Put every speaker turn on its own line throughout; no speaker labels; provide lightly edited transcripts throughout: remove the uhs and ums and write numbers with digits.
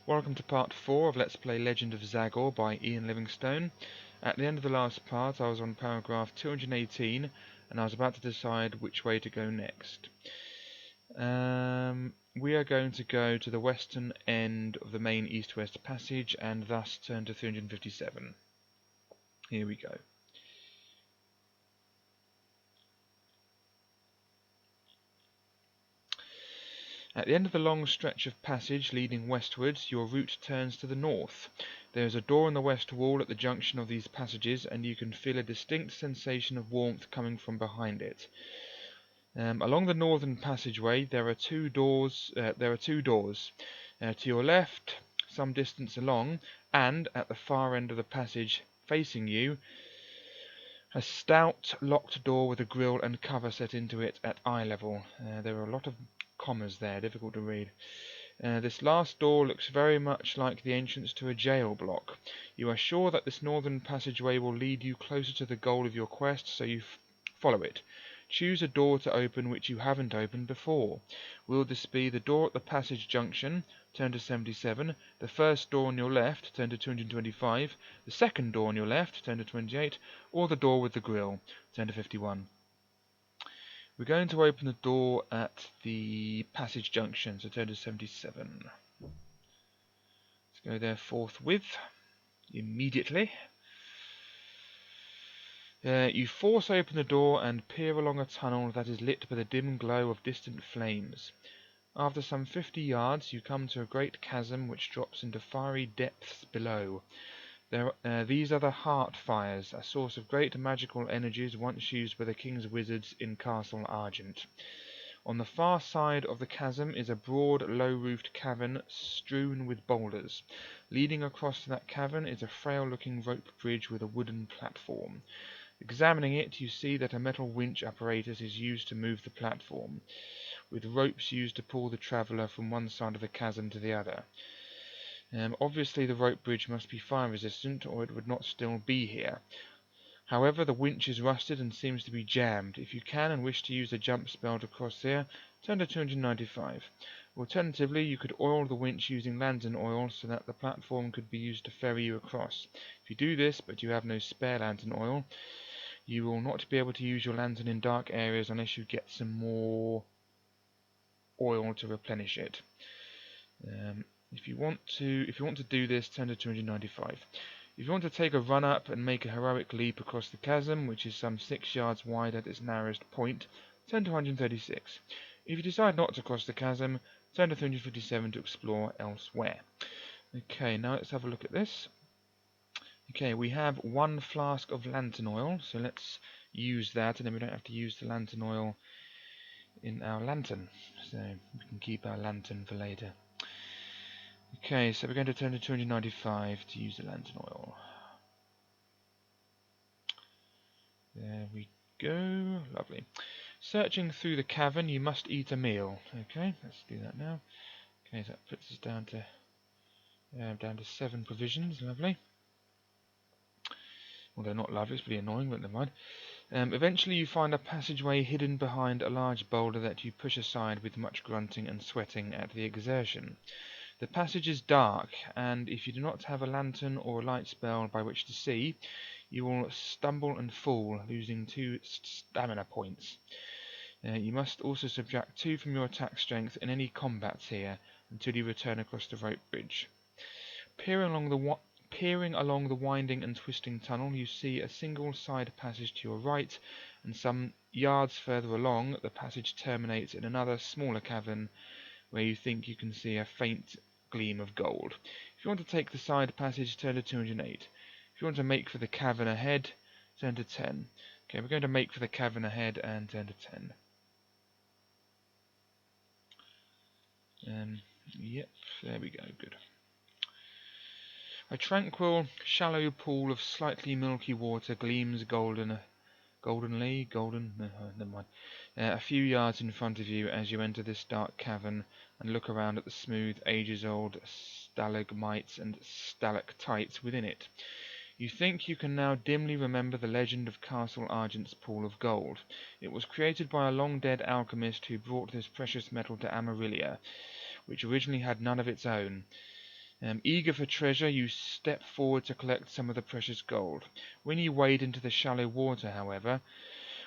Welcome to part 4 of Let's Play Legend of Zagor by Ian Livingstone. At the end of the last part I was on paragraph 218 and I was about to decide which way to go next. We are going to go to the western end of the main east-west passage and thus turn to 357. Here we go. At the end of the long stretch of passage leading westwards, your route turns to the north. There is a door in the west wall at the junction of these passages, and you can feel a distinct sensation of warmth coming from behind it. Along the northern passageway, there are two doors. To your left, some distance along, and at the far end of the passage, facing you, a stout locked door with a grille and cover set into it at eye level. There are a lot of commas there, difficult to read. This last door looks very much like the entrance to a jail block. You are sure that this northern passageway will lead you closer to the goal of your quest, so you follow it. Choose a door to open which you haven't opened before. Will this be the door at the passage junction? Turn to 77. The first door on your left, turn to 225. The second door on your left, turn to 28. Or the door with the grille, turn to 51. We're going to open the door at the passage junction, so turn to 77. Let's go there forthwith, immediately. You force open the door and peer along a tunnel that is lit by the dim glow of distant flames. After some 50 yards, you come to a great chasm which drops into fiery depths below. These are the Heart Fires, a source of great magical energies once used by the king's wizards in Castle Argent. On the far side of the chasm is a broad, low-roofed cavern strewn with boulders. Leading across to that cavern is a frail-looking rope bridge with a wooden platform. Examining it, you see that a metal winch apparatus is used to move the platform, with ropes used to pull the traveller from one side of the chasm to the other. Obviously the rope bridge must be fire resistant or it would not still be here. However, the winch is rusted and seems to be jammed. If you can and wish to use a jump spell to cross here, turn to 295. Alternatively, you could oil the winch using lantern oil so that the platform could be used to ferry you across. If you do this, but you have no spare lantern oil, you will not be able to use your lantern in dark areas unless you get some more oil to replenish it. If you want to do this, turn to 295. If you want to take a run up and make a heroic leap across the chasm, which is some 6 yards wide at its narrowest point, turn to 136. If you decide not to cross the chasm, turn to 357 to explore elsewhere. Okay, now let's have a look at this. Okay, we have 1 flask of lantern oil, so let's use that, and then we don't have to use the lantern oil in our lantern, so we can keep our lantern for later. Okay, so we're going to turn to 295 to use the lantern oil. There we go. Lovely. Searching through the cavern, you must eat a meal. Okay, let's do that now. Okay, so that puts us down to 7 provisions. Lovely. Well, they're not lovely, it's pretty annoying, but never mind. Eventually you find a passageway hidden behind a large boulder that you push aside with much grunting and sweating at the exertion. The passage is dark, and if you do not have a lantern or a light spell by which to see, you will stumble and fall, losing 2 stamina points. You must also subtract 2 from your attack strength in any combats here, until you return across the rope bridge. Peering along the winding and twisting tunnel, you see a single side passage to your right, and some yards further along, the passage terminates in another smaller cavern, where you think you can see a faint gleam of gold. If you want to take the side passage, turn to 208. If you want to make for the cavern ahead, turn to 10. Okay, we're going to make for the cavern ahead and turn to 10. Yep, there we go, good. A tranquil, shallow pool of slightly milky water gleams never mind. A few yards in front of you as you enter this dark cavern and look around at the smooth, ages-old stalagmites and stalactites within it. You think you can now dimly remember the legend of Castle Argent's pool of gold. It was created by a long-dead alchemist who brought this precious metal to Amarillia, which originally had none of its own. Eager for treasure, you step forward to collect some of the precious gold. When you wade into the shallow water, however,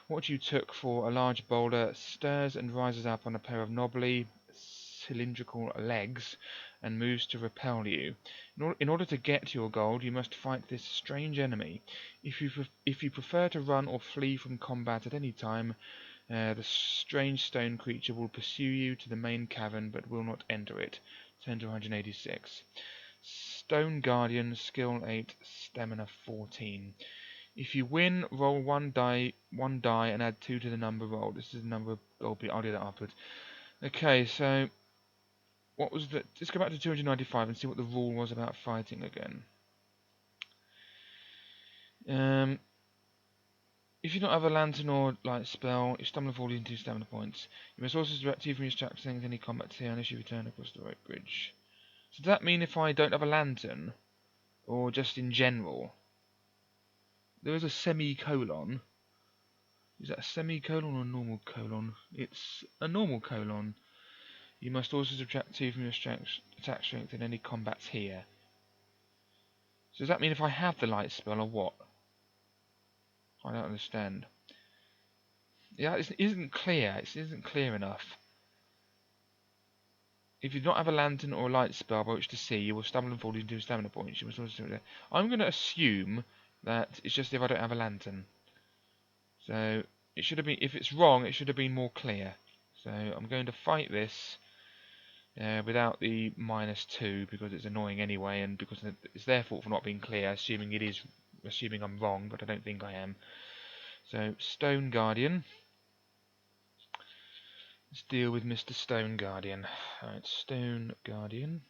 what you took for a large boulder stirs and rises up on a pair of knobbly, cylindrical legs and moves to repel you. In order to get your gold, you must fight this strange enemy. If you prefer to run or flee from combat at any time, the strange stone creature will pursue you to the main cavern but will not enter it. 10 to 186. Stone Guardian, skill 8, stamina 14. If you win, roll one die and add 2 to the number rolled. This is the number of gold. I'll do that afterwards. Okay, so what was the? Let's go back to 295 and see what the rule was about fighting again. If you don't have a lantern or light spell, you stumble and fall into 2 stamina points. You must also subtract 2 from your stats against any combat here unless you return across the rope bridge. So does that mean if I don't have a lantern, or just in general? There is a semicolon. Is that a semicolon or a normal colon? It's a normal colon. You must also subtract 2 from your attack strength in any combats here. So does that mean if I have the light spell or what? I don't understand. Yeah, it isn't clear. It isn't clear enough. If you do not have a lantern or a light spell by which to see, you will stumble and fall into stamina points. You must also. I'm going to assume that it's just if I don't have a lantern. So it should have been. If it's wrong, it should have been more clear. So I'm going to fight this without the -2 because it's annoying anyway, and because it's their fault for not being clear. Assuming I'm wrong, but I don't think I am. So Stone Guardian. Let's deal with Mr. Stone Guardian. Alright, Stone Guardian.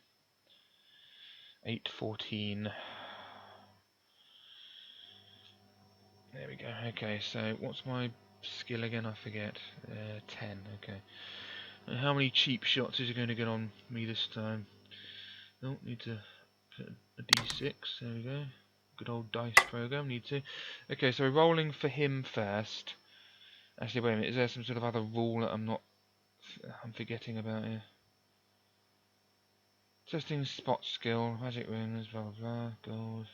814. There we go. Okay, so what's my skill again? I forget. 10. Okay. And how many cheap shots is he going to get on me this time? Oh, need to put a D6. There we go. Good old dice program. Need to. Okay, so we're rolling for him first. Actually, wait a minute. Is there some sort of other rule that I'm forgetting about here? Testing spot skill, magic rings, blah blah blah, gold.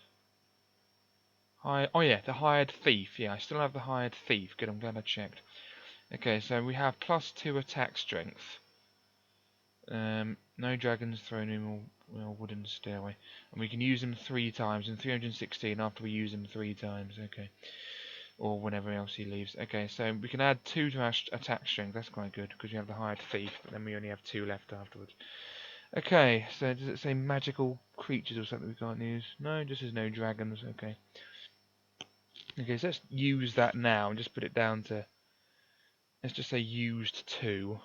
Oh yeah, the hired thief. Yeah, I still have the hired thief. Good, I'm glad I checked. Okay, so we have +2 attack strength. No dragons thrown in or wooden stairway. And we can use them 3 times, and 316 after we use them 3 times. Okay. Or whenever else he leaves. Okay, so we can add 2 to our attack strength. That's quite good, because we have the hired thief, but then we only have 2 left afterwards. Okay, so does it say magical creatures or something we can't use? No, just says no dragons. Okay. Okay, so let's use that now and just put it down to. Let's just say used 2.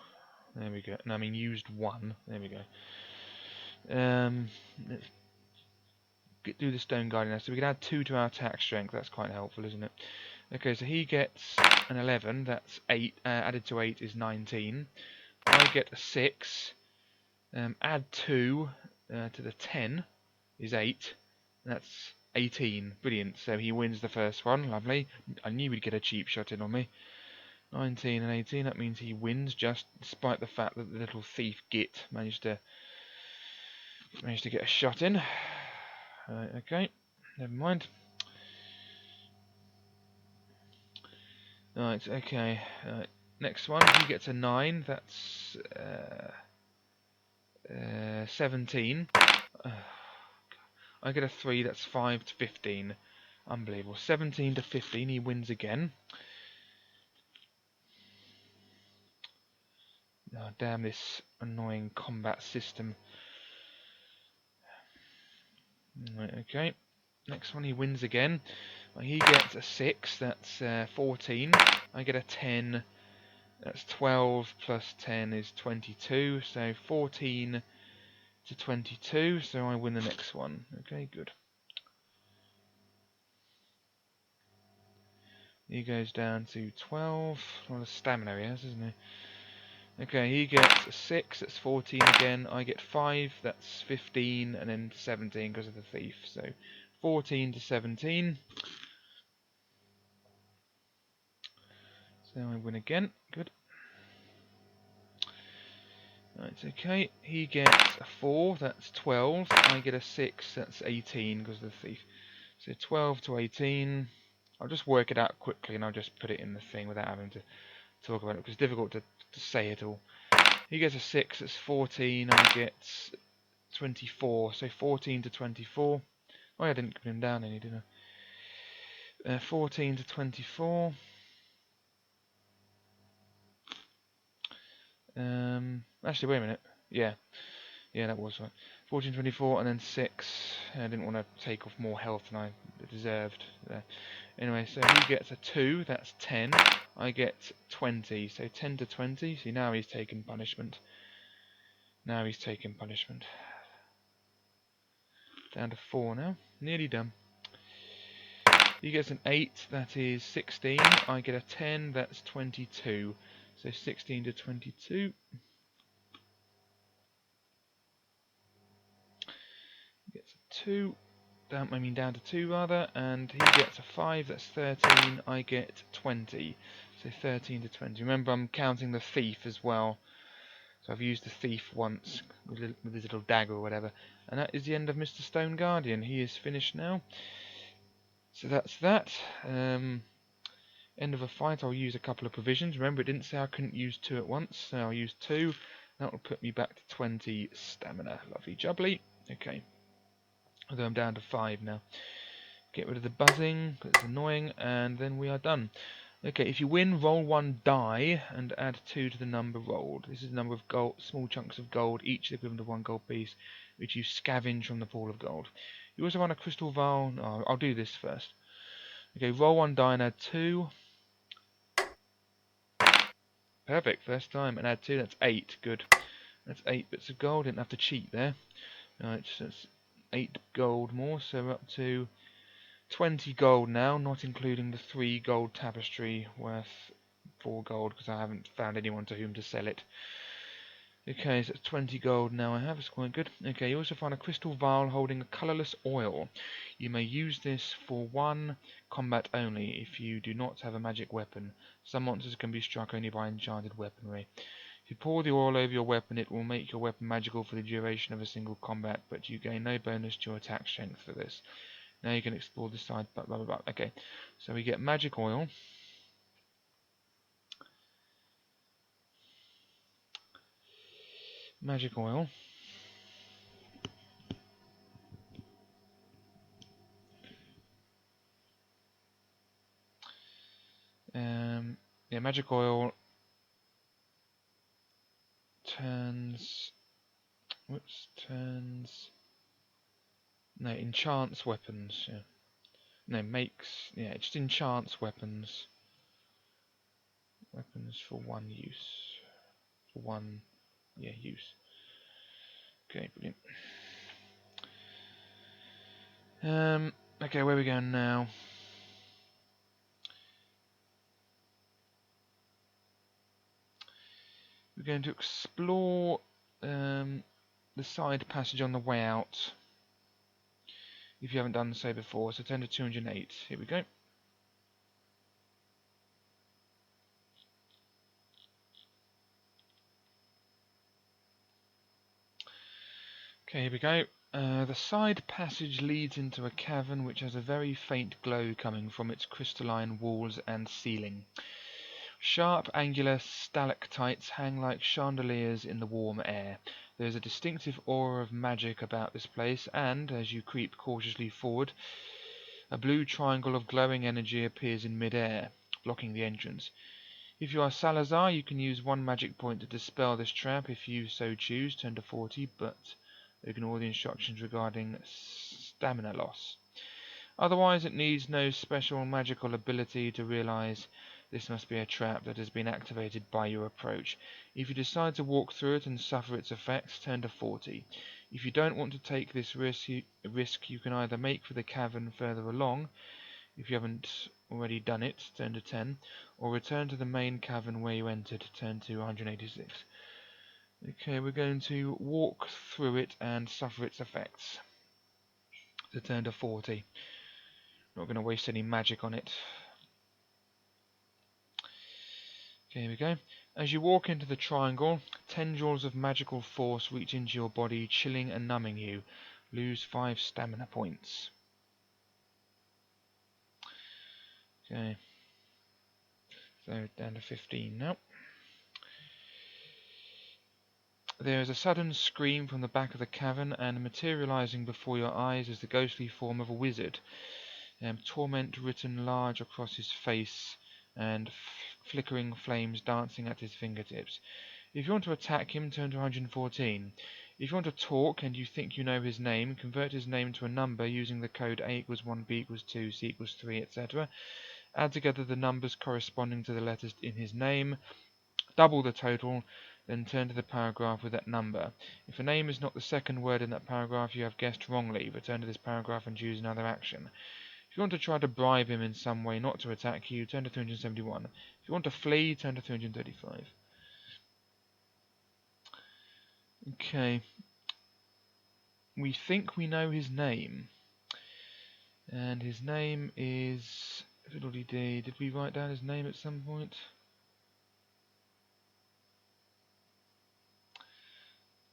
There we go. No, I mean used 1. There we go. Let's do the Stone Guardian now. So we can add 2 to our attack strength. That's quite helpful, isn't it? Okay, so he gets an 11. That's 8. Added to 8 is 19. I get a 6. Add 2 to the 10 is 8. That's 18. Brilliant. So he wins the first one. Lovely. I knew he'd get a cheap shot in on me. 19 and 18. That means he wins, just despite the fact that the little thief Git managed to get a shot in. Okay. Never mind. Right. Okay. Next one. He gets a 9. That's 17. I get a 3, that's 5 to 15. Unbelievable. 17 to 15, he wins again. Oh, damn this annoying combat system. Right, okay. Next one, he wins again. He gets a 6, that's 14. I get a 10, that's 12 plus 10 is 22. So 14 to 22, so I win the next one. Okay, good. He goes down to 12. A lot of stamina he has, isn't he? Okay, he gets a 6, that's 14 again. I get 5, that's 15, and then 17 because of the thief. So 14 to 17. So I win again. Good. Right, okay, he gets a 4, that's 12. I get a 6, that's 18 because of the thief. So 12 to 18. I'll just work it out quickly and I'll just put it in the thing without having to talk about it because it's difficult to say it all. He gets a 6, that's 14. I get 24, so 14 to 24. Oh, I didn't put him down any, did I? 14 to 24. Actually, wait a minute. Yeah, that was right. 14, 24, and then 6. I didn't want to take off more health than I deserved there. Anyway, so he gets a 2, that's 10. I get 20, so 10 to 20. See, now he's taking punishment. Now he's taking punishment. Down to 4 now. Nearly done. He gets an 8, that is 16. I get a 10, that's 22. So 16 to 22. He gets a 2. Down to 2 rather, and he gets a 5, that's 13, I get 20, so 13 to 20. Remember, I'm counting the thief as well, so I've used the thief once with his little dagger or whatever, and that is the end of Mr. Stone Guardian. He is finished now, so that's that. End of a fight. I'll use a couple of provisions. Remember, it didn't say I couldn't use 2 at once, so I'll use 2. That will put me back to 20 stamina. Lovely jubbly. Okay, although I'm down to 5 now. Get rid of the buzzing, because it's annoying, and then we are done. Okay, if you win, roll 1 die and add 2 to the number rolled. This is the number of gold, small chunks of gold, each equivalent to 1 gold piece, which you scavenge from the pool of gold. You also find a crystal vial. Oh, I'll do this first. Okay, roll 1 die and add 2. Perfect, first time, and add 2, that's 8. Good. That's 8 bits of gold, didn't have to cheat there. Alright, so that's 8 gold more, so we're up to 20 gold now, not including the 3 gold tapestry worth 4 gold because I haven't found anyone to whom to sell it. Okay, so it's 20 gold now I have, it's quite good. Okay, you also find a crystal vial holding a colourless oil. You may use this for 1 combat only if you do not have a magic weapon. Some monsters can be struck only by enchanted weaponry. If you pour the oil over your weapon, it will make your weapon magical for the duration of a single combat, but you gain no bonus to your attack strength for this. Now you can explore this side, blah blah blah. Okay, so we get magic oil. Magic oil. Yeah, magic oil turns. Whoops, turns. No, enchants weapons. Yeah. No, makes. Yeah, it just enchants weapons. Weapons for 1 use. For 1, yeah, use. Okay, brilliant. Okay, where are we going now? We're going to explore the side passage on the way out. If you haven't done so before, so 10 to 208. Here we go. Okay, here we go. The side passage leads into a cavern which has a very faint glow coming from its crystalline walls and ceiling. Sharp, angular stalactites hang like chandeliers in the warm air. There is a distinctive aura of magic about this place, and, as you creep cautiously forward, a blue triangle of glowing energy appears in mid-air, blocking the entrance. If you are Salazar, you can use 1 magic point to dispel this trap if you so choose, turn to 40, but ignore the instructions regarding stamina loss. Otherwise, it needs no special magical ability to realize this must be a trap that has been activated by your approach. If you decide to walk through it and suffer its effects, turn to 40. If you don't want to take this risk, you can either make for the cavern further along, if you haven't already done it, turn to 10, or return to the main cavern where you entered, turn to 186. Okay, we're going to walk through it and suffer its effects. So turn to 40. Not going to waste any magic on it. Okay, here we go. As you walk into the triangle, tendrils of magical force reach into your body, chilling and numbing you. Lose 5 stamina points. Okay. So down to 15 now. There is a sudden scream from the back of the cavern, and materializing before your eyes is the ghostly form of a wizard. Torment written large across his face, and flickering flames dancing at his fingertips. If you want to attack him, turn to 114. If you want to talk and you think you know his name, convert his name to a number using the code A equals 1, B equals 2, C equals 3, etc. Add together the numbers corresponding to the letters in his name, double the total, then turn to the paragraph with that number. If a name is not the second word in that paragraph you have guessed wrongly, return to this paragraph and choose another action. If you want to try to bribe him in some way not to attack you, turn to 371. If you want to flee, turn to 335. Okay. We think we know his name. And his name is... Fiddle-dee-dee. Did we write down his name at some point?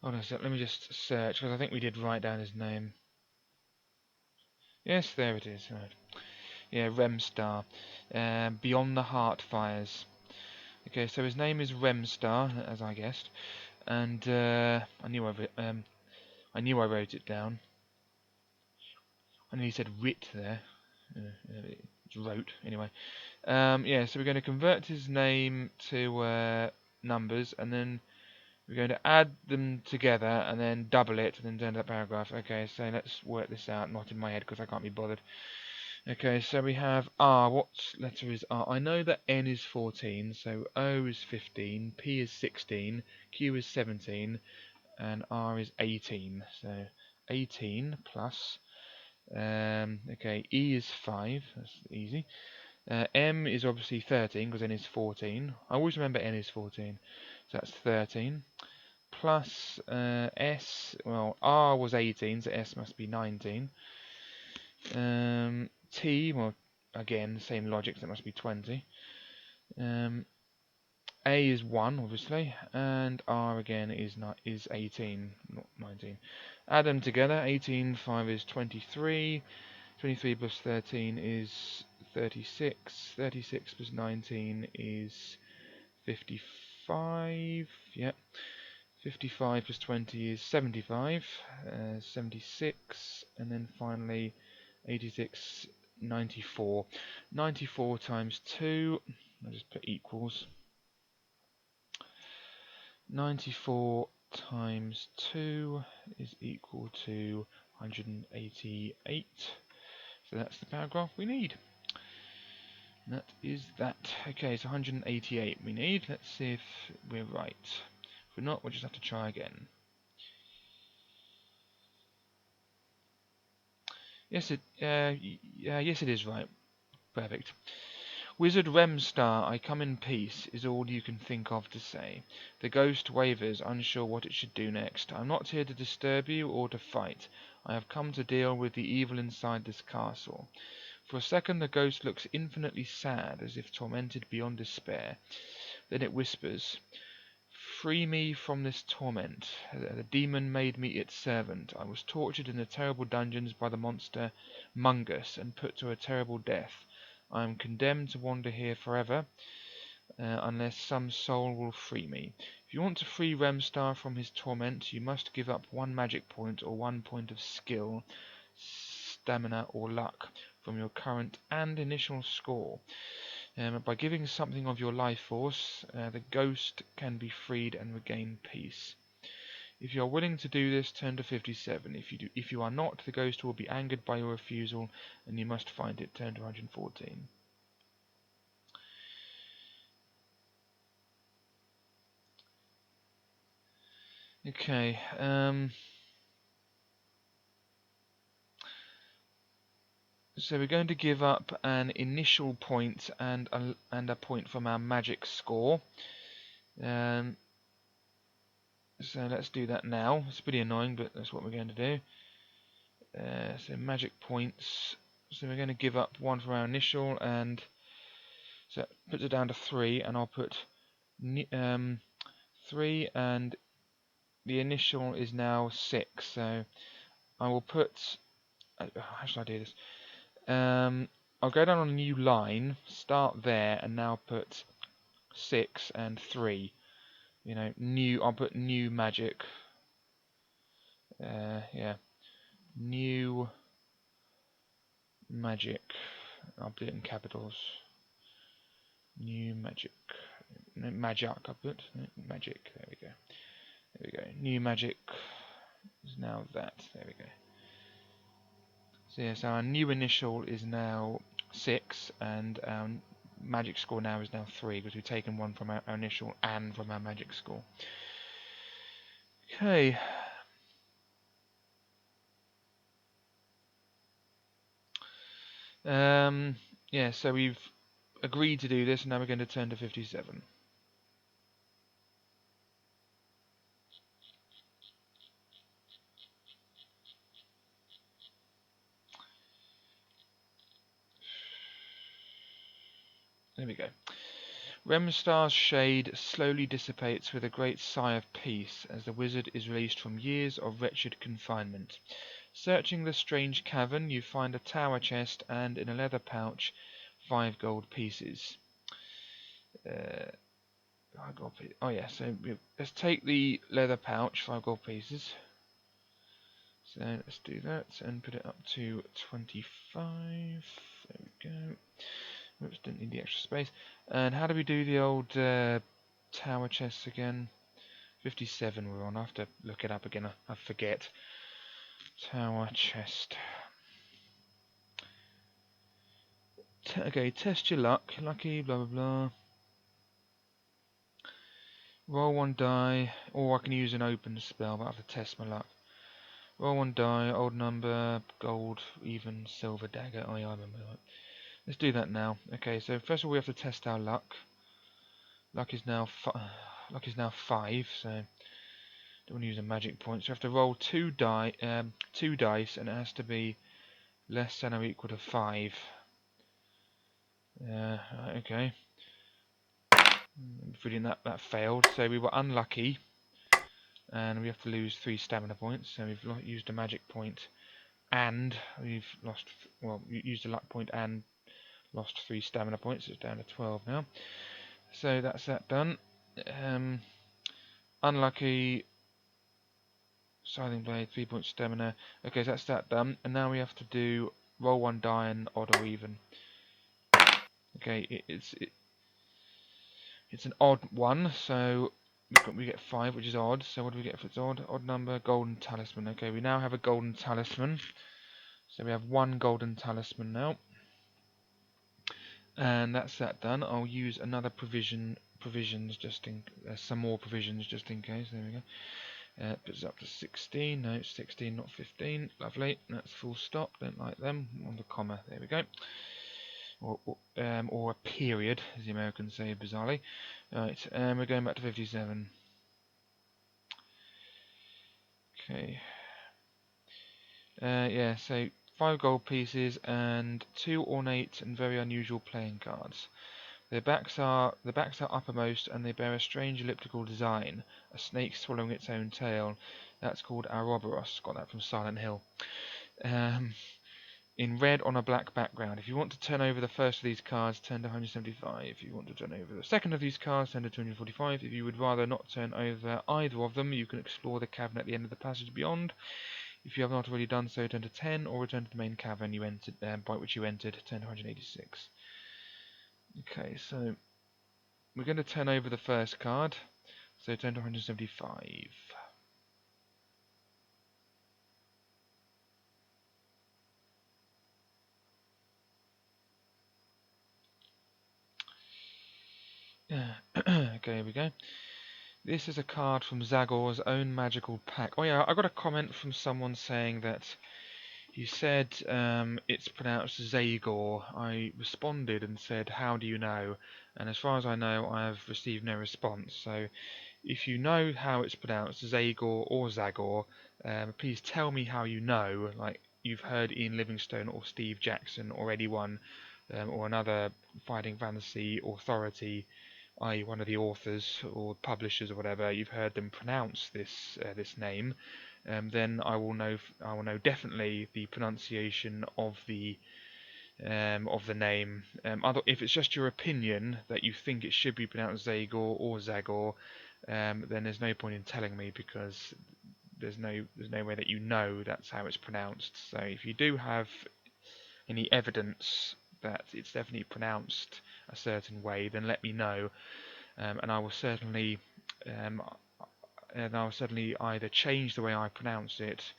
Hold on a sec, let me just search, because I think we did write down his name. Yes, there it is. Right. Yeah, Remstar. Beyond the Heart Fires. Okay, so his name is Remstar, as I guessed. And I knew I wrote it down. I know he said writ there. It's wrote, anyway. Yeah, so we're going to convert his name to numbers, and then we're going to add them together, and then double it, and then turn to that paragraph. Okay, so let's work this out, not in my head, because I can't be bothered. Okay, so we have R. What letter is R? I know that N is 14, so O is 15, P is 16, Q is 17, and R is 18. So 18 plus... okay, E is 5, that's easy. M is obviously 13, because N is 14. I always remember N is 14, so that's 13. Plus S, well, R was 18, so S must be 19. T, well, again, same logic, so that must be 20. A is 1, obviously, and R again is 18, not 19. Add them together, 18, 5 is 23, 23 plus 13 is 36, 36 plus 19 is 55, yep. 55 plus 20 is 75, 76, and then finally 86, 94. 94 times 2, I'll just put equals. 94 times 2 is equal to 188. So that's the paragraph we need. And that is that. Okay, so 188 we need. Let's see if we're right. If we're not, we'll just have to try again. Yes, yes, it is right. Perfect. Wizard Remstar, I come in peace, is all you can think of to say. The ghost wavers, unsure what it should do next. I'm not here to disturb you or to fight. I have come to deal with the evil inside this castle. For a second the ghost looks infinitely sad, as if tormented beyond despair. Then it whispers, "Free me from this torment. The demon made me its servant. I was tortured in the terrible dungeons by the monster Mungus, and put to a terrible death. I am condemned to wander here forever, unless some soul will free me. If you want to free Remstar from his torment, you must give up 1 magic point or 1 point of skill, stamina, or luck from your current and initial score. By giving something of your life force, the ghost can be freed and regain peace. If you are willing to do this, turn to 57. If you are not, the ghost will be angered by your refusal, and you must find it. Turn to 114. Okay. So we're going to give up an initial point and a point from our magic score. So let's do that now. It's pretty annoying, but that's what we're going to do. So magic points. So we're going to give up 1 for our initial, and so it puts it down to 3, and I'll put 3, and the initial is now 6. So I will put. How should I do this? I'll go down on a new line, start there, and now put 6 and 3. You know, new. I'll put new magic. Yeah, new magic. I'll put it in capitals. New magic. No, magic. I'll put magic. There we go. There we go. New magic is now that. There we go. So yes, our new initial is now 6, and our magic score now is now 3, because we've taken one from our initial and from our magic score. Okay. Yeah, so we've agreed to do this, and now we're going to turn to 57. There we go. Remstar's shade slowly dissipates with a great sigh of peace as the wizard is released from years of wretched confinement. Searching the strange cavern, you find a tower chest and, in a leather pouch, 5 gold pieces. Oh yeah, so let's take the leather pouch, 5 gold pieces. So let's do that and put it up to 25. There we go. Oops, didn't need the extra space. And how do we do the old tower chests again? 57 we're on. I have to look it up again. I forget. Tower chest. Okay, test your luck. Lucky, blah blah blah. Roll 1 die, or I can use an open spell, but I have to test my luck. Roll 1 die, old number, gold, even, silver dagger. Oh yeah, I remember that. Let's do that now. Okay, so first of all we have to test our luck. Luck is now 5, so don't want to use a magic point. So we have to roll 2 dice, and it has to be less than or equal to 5. Okay. Brilliant, that failed. So we were unlucky, and we have to lose 3 stamina points. So we've used a magic point, and we've lost. Well, used a luck point and lost 3 stamina points. So it's down to 12 now. So that's that done. Unlucky. Scything blade, 3 points stamina. Okay, so that's that done. And now we have to do roll 1 die and odd or even. Okay, it's an odd one, so we get 5, which is odd. So what do we get if it's odd? Odd number, golden talisman. Okay, we now have a golden talisman. So we have 1 golden talisman now. And that's that done. I'll use another provisions just in some more provisions just in case. There we go. Puts it up to 16. No, it's 16, not 15. Lovely. That's full stop. Don't like them. On the comma. There we go. Or a period, as the Americans say bizarrely. Right. We're going back to 57. Okay. Yeah. So 5 gold pieces and 2 ornate and very unusual playing cards. The backs are uppermost, and they bear a strange elliptical design, a snake swallowing its own tail. That's called Ouroboros. Got that from Silent Hill. In red on a black background. If you want to turn over the first of these cards, turn to 175. If you want to turn over the second of these cards, turn to 245. If you would rather not turn over either of them, you can explore the cavern at the end of the passage beyond. If you have not already done so, turn to 10, or return to the main cavern you entered, by which you entered, turn to 186. Okay, so we're going to turn over the first card, so turn to 175. Okay, here we go. This is a card from Zagor's own magical pack. Oh yeah, I got a comment from someone saying that he said it's pronounced Zagor. I responded and said, how do you know? And as far as I know, I have received no response. So if you know how it's pronounced, Zagor or Zagor, please tell me how you know. Like you've heard Ian Livingstone or Steve Jackson or anyone or another fighting fantasy authority i.e. one of the authors or publishers or whatever, you've heard them pronounce this name, then I will know definitely the pronunciation of the name. If it's just your opinion that you think it should be pronounced Zagor or Zagor, then there's no point in telling me, because there's no way that you know that's how it's pronounced. So if you do have any evidence that it's definitely pronounced a certain way, then let me know, and I will certainly either change the way I pronounce it,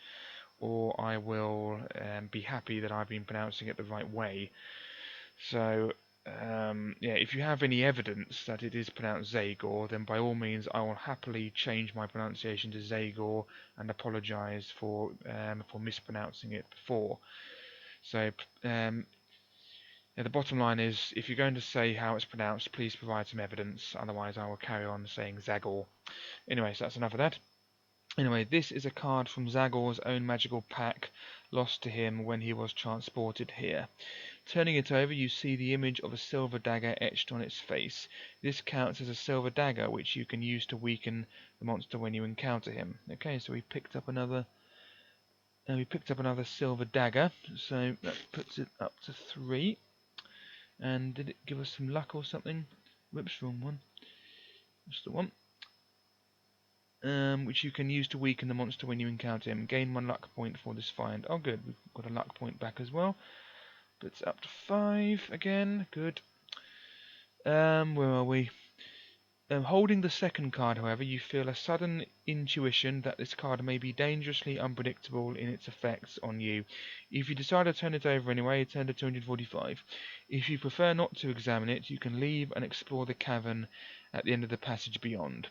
or I will be happy that I've been pronouncing it the right way. So yeah, if you have any evidence that it is pronounced Zagor, then by all means I will happily change my pronunciation to Zagor and apologise for mispronouncing it before. So yeah, the bottom line is, if you're going to say how it's pronounced, please provide some evidence, otherwise I will carry on saying Zagor. Anyway, so that's enough of that. Anyway, this is a card from Zagor's own magical pack, lost to him when he was transported here. Turning it over, you see the image of a silver dagger etched on its face. This counts as a silver dagger, which you can use to weaken the monster when you encounter him. Okay, so we picked up another silver dagger, so that puts it up to 3. And did it give us some luck or something? Whoops, wrong one. That's the one. Which you can use to weaken the monster when you encounter him. Gain 1 luck point for this find. Oh good, we've got a luck point back as well. But it's up to 5 again. Good. Where are we? Holding the second card, however, you feel a sudden intuition that this card may be dangerously unpredictable in its effects on you. If you decide to turn it over anyway, turn to 245. If you prefer not to examine it, you can leave and explore the cavern at the end of the passage beyond.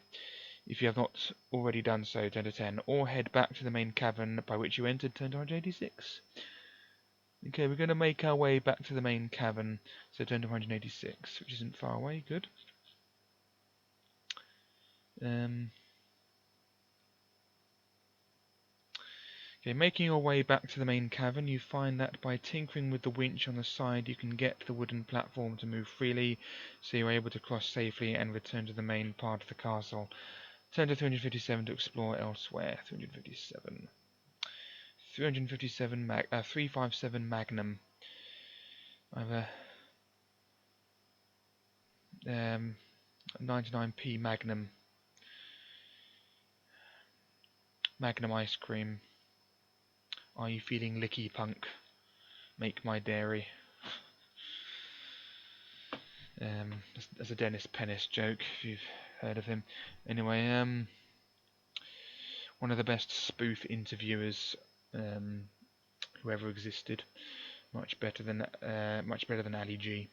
If you have not already done so, turn to 10, or head back to the main cavern by which you entered, turn to 186. Okay, we're going to make our way back to the main cavern, so turn to 186, which isn't far away. Good. Okay, making your way back to the main cavern, you find that by tinkering with the winch on the side, you can get the wooden platform to move freely, so you're able to cross safely and return to the main part of the castle. Turn to 357 to explore elsewhere. 357. 357 Magnum. I have a 99p Magnum ice cream. Are you feeling licky, punk? Make my dairy. That's a Dennis Pennis joke, if you've heard of him. Anyway, one of the best spoof interviewers who ever existed. Much better than Ali G.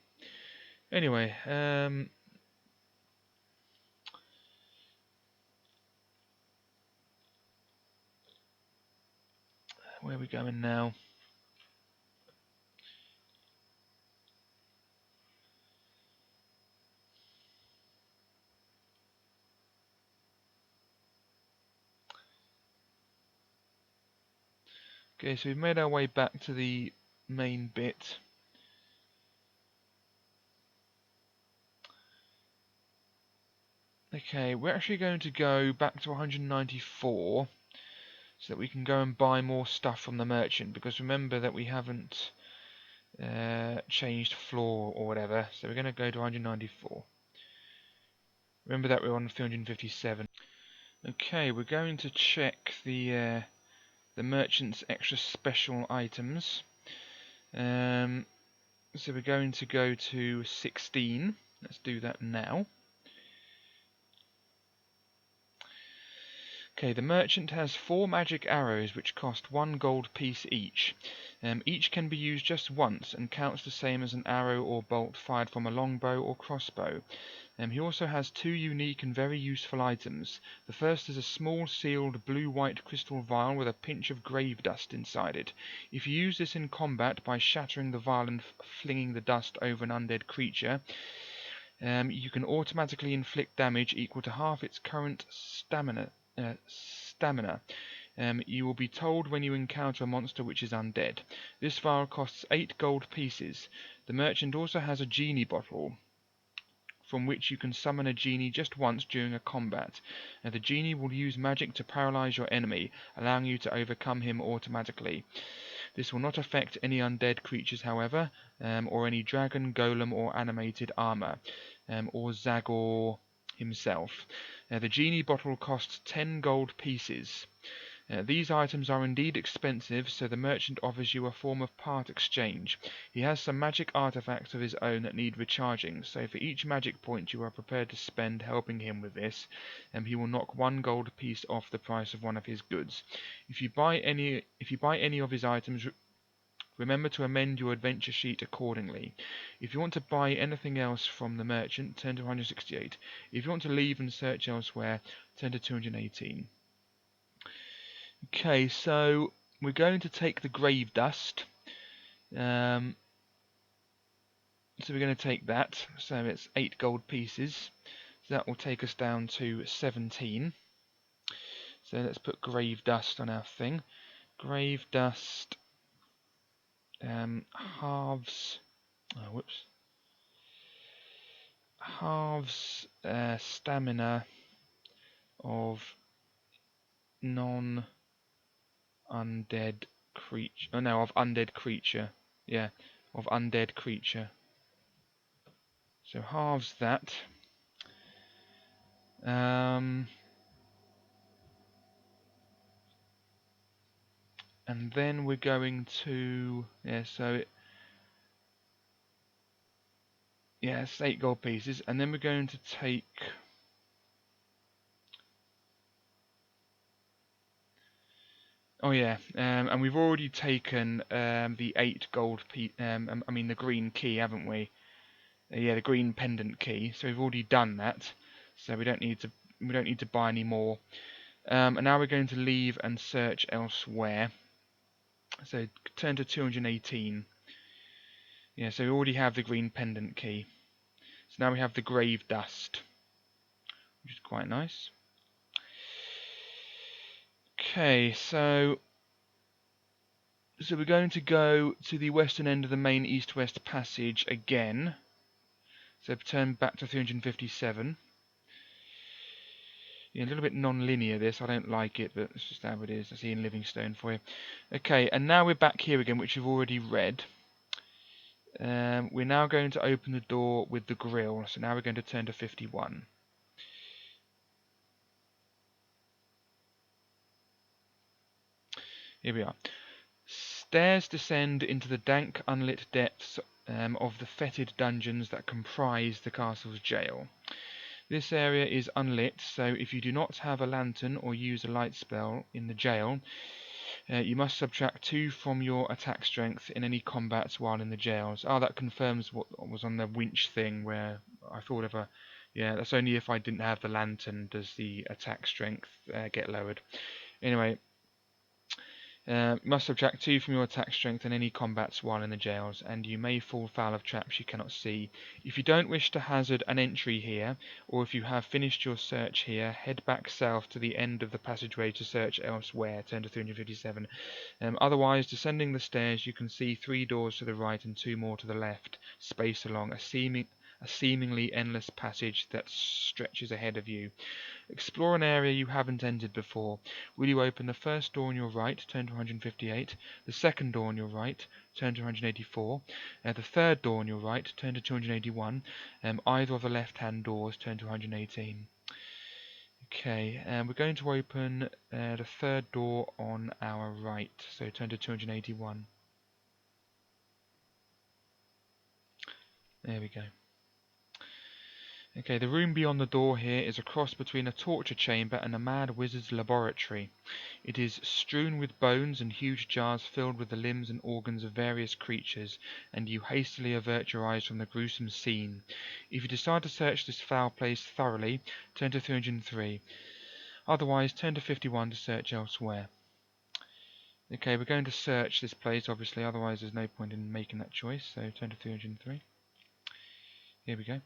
Anyway, where are we going now? Okay, so we've made our way back to the main bit. Okay, we're actually going to go back to 194 so that we can go and buy more stuff from the merchant, because remember that we haven't changed floor or whatever, so we're going to go to 194. Remember that we're on 357. Okay, we're going to check the merchant's extra special items. So we're going to go to 16. Let's do that now. Okay, the merchant has 4 magic arrows which cost 1 gold piece each. Each can be used just once and counts the same as an arrow or bolt fired from a longbow or crossbow. He also has 2 unique and very useful items. The first is a small sealed blue-white crystal vial with a pinch of grave dust inside it. If you use this in combat by shattering the vial and flinging the dust over an undead creature, you can automatically inflict damage equal to half its current stamina. You will be told when you encounter a monster which is undead. This vial costs 8 gold pieces. The merchant also has a genie bottle from which you can summon a genie just once during a combat. The genie will use magic to paralyze your enemy, allowing you to overcome him automatically. This will not affect any undead creatures, however, or any dragon, golem, or animated armor, or Zagor himself. The genie bottle costs 10 gold pieces. These items are indeed expensive, so the merchant offers you a form of part exchange. He has some magic artifacts of his own that need recharging, so for each magic point you are prepared to spend helping him with this, he will knock 1 gold piece off the price of one of his goods. If you buy any of his items, remember to amend your adventure sheet accordingly. If you want to buy anything else from the merchant, turn to 168. If you want to leave and search elsewhere, turn to 218. Okay, so we're going to take the grave dust. So we're going to take that. So it's 8 gold pieces. So that will take us down to 17. So let's put grave dust on our thing. Grave dust halves. Oh, whoops. Halves stamina of non-undead creature. Oh no, of undead creature. Yeah, of undead creature. So halves that. And then we're going to it's 8 gold pieces, and then we're going to take and we've already taken the 8 gold the green key, haven't we? The green pendant key. So we've already done that. So we don't need to buy any more. And now we're going to leave and search elsewhere. So turn to 218. Yeah, so we already have the green pendant key. So now we have the grave dust, which is quite nice. Okay, so we're going to go to the western end of the main east-west passage again. So turn back to 357. Yeah, a little bit non-linear this, I don't like it, but it's just how it is. That's Ian Livingstone for you. Okay, and now we're back here again, which you've already read. We're now going to open the door with the grill, so now we're going to turn to 51. Here we are. Stairs descend into the dank, unlit depths of the fetid dungeons that comprise the castle's jail. This area is unlit, so if you do not have a lantern or use a light spell in the jail, you must subtract 2 from your attack strength in any combats while in the jails. Oh, that confirms what was on the winch thing, where I thought of a... Yeah, that's only if I didn't have the lantern does the attack strength get lowered. Anyway, you must subtract 2 from your attack strength in any combats while in the jails, and you may fall foul of traps you cannot see. If you don't wish to hazard an entry here, or if you have finished your search here, head back south to the end of the passageway to search elsewhere. Turn to 357. Otherwise, descending the stairs, you can see 3 doors to the right and 2 more to the left, spaced along a seemingly endless passage that stretches ahead of you. Explore an area you haven't entered before. Will you open the first door on your right, turn to 158, the second door on your right, turn to 184, the third door on your right, turn to 281, either of the left-hand doors, turn to 118. Okay, we're going to open the third door on our right, so turn to 281. There we go. Okay, the room beyond the door here is a cross between a torture chamber and a mad wizard's laboratory. It is strewn with bones and huge jars filled with the limbs and organs of various creatures, and you hastily avert your eyes from the gruesome scene. If you decide to search this foul place thoroughly, turn to 303. Otherwise, turn to 51 to search elsewhere. Okay, we're going to search this place, obviously, otherwise there's no point in making that choice, so turn to 303. Here we go.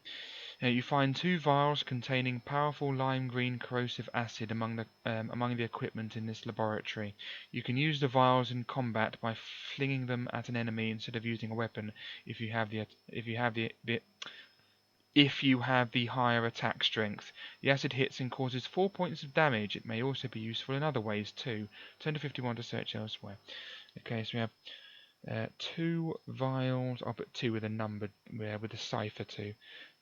You find 2 vials containing powerful lime green corrosive acid among the equipment in this laboratory. You can use the vials in combat by flinging them at an enemy instead of using a weapon if you have the if you have the higher attack strength. The acid hits and causes 4 points of damage. It may also be useful in other ways too. Turn to 51 to search elsewhere. Okay, so we have 2 vials. I'll put 2 with a number, with a cipher 2.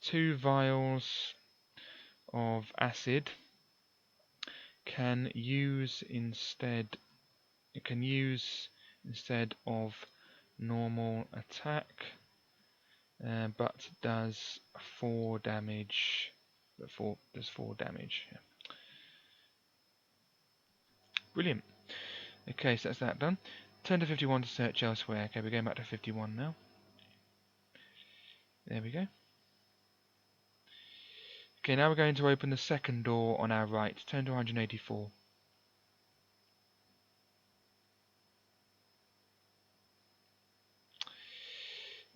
2 vials of acid can use instead of normal attack, but does 4 damage. Does 4 damage. Yeah. Brilliant. Okay, so that's that done. Turn to 51 to search elsewhere. Okay, we're going back to 51 now. There we go. Okay, now we're going to open the second door on our right. Turn to 184.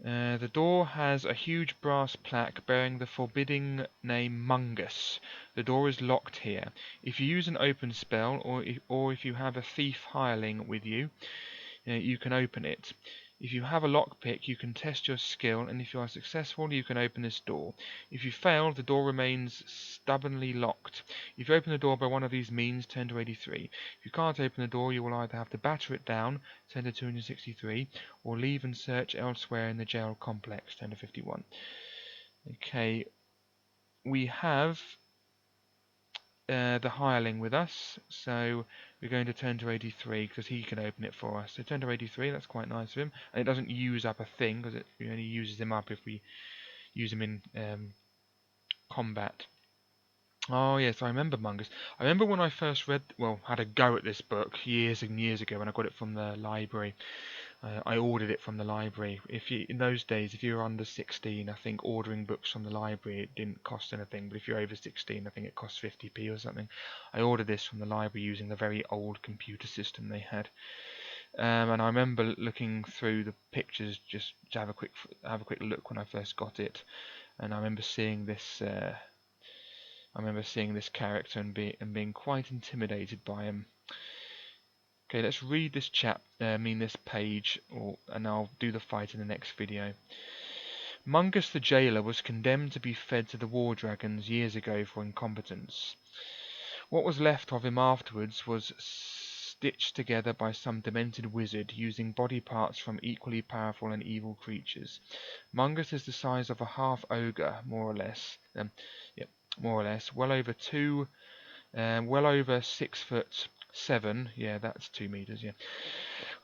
The door has a huge brass plaque bearing the forbidding name Mungus. The door is locked here. If you use an open spell, or if you have a thief hireling with you, you can open it. If you have a lockpick, you can test your skill, and if you are successful, you can open this door. If you fail, the door remains stubbornly locked. If you open the door by one of these means, turn to 83. If you can't open the door, you will either have to batter it down, turn to 263, or leave and search elsewhere in the jail complex, turn to 51. Okay, we have the hireling with us, so we're going to turn to 83 because he can open it for us. So turn to 83, that's quite nice of him, and it doesn't use up a thing because it only uses him up if we use him in combat. Oh yes, I remember Mungus. I remember when I first had a go at this book years and years ago when I got it from the library. I ordered it from the library. In those days, if you were under 16, I think ordering books from the library, it didn't cost anything. But if you're over 16, I think it cost 50p or something. I ordered this from the library using the very old computer system they had. And I remember looking through the pictures just to have a quick look when I first got it. And I remember seeing this. Character and being quite intimidated by him. Okay, let's read this this page, and I'll do the fight in the next video. Mungus the jailer was condemned to be fed to the war dragons years ago for incompetence. What was left of him afterwards was stitched together by some demented wizard using body parts from equally powerful and evil creatures. Mungus is the size of a half ogre, more or less. Well over 6'7". Yeah, that's 2 meters. Yeah,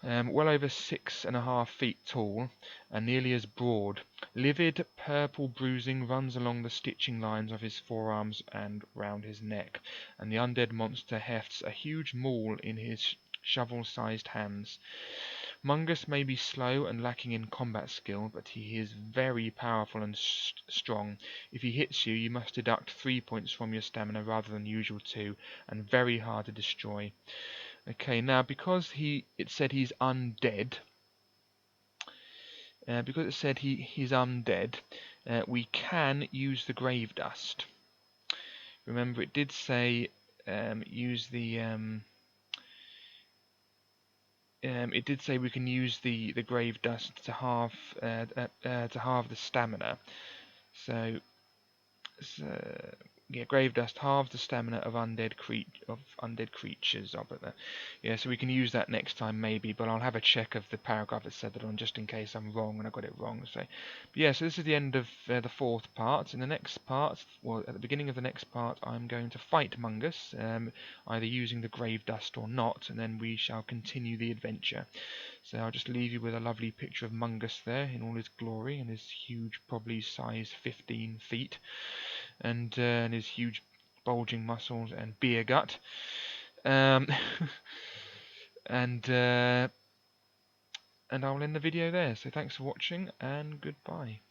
well over 6.5 feet tall, and nearly as broad. Livid purple bruising runs along the stitching lines of his forearms and round his neck, and the undead monster hefts a huge maul in his shovel-sized hands. Mungus may be slow and lacking in combat skill, but he is very powerful and strong. If he hits you, you must deduct 3 points from your stamina rather than usual 2, and very hard to destroy. Okay, now because it said he's undead, we can use the grave dust. Remember, it did say use the. It did say we can use the grave dust to halve the stamina. So yeah, grave dust halves the stamina of undead creatures. I'll put that. Yeah, so we can use that next time maybe, but I'll have a check of the paragraph that said that on just in case I'm wrong and I got it wrong. So, but yeah, so this is the end of the 4th part. In the next part, at the beginning of the next part, I'm going to fight Mungus, either using the grave dust or not, and then we shall continue the adventure. So I'll just leave you with a lovely picture of Mungus there in all his glory and his huge, probably size 15 feet. And his huge bulging muscles and beer gut. And I'll end the video there. So thanks for watching and goodbye.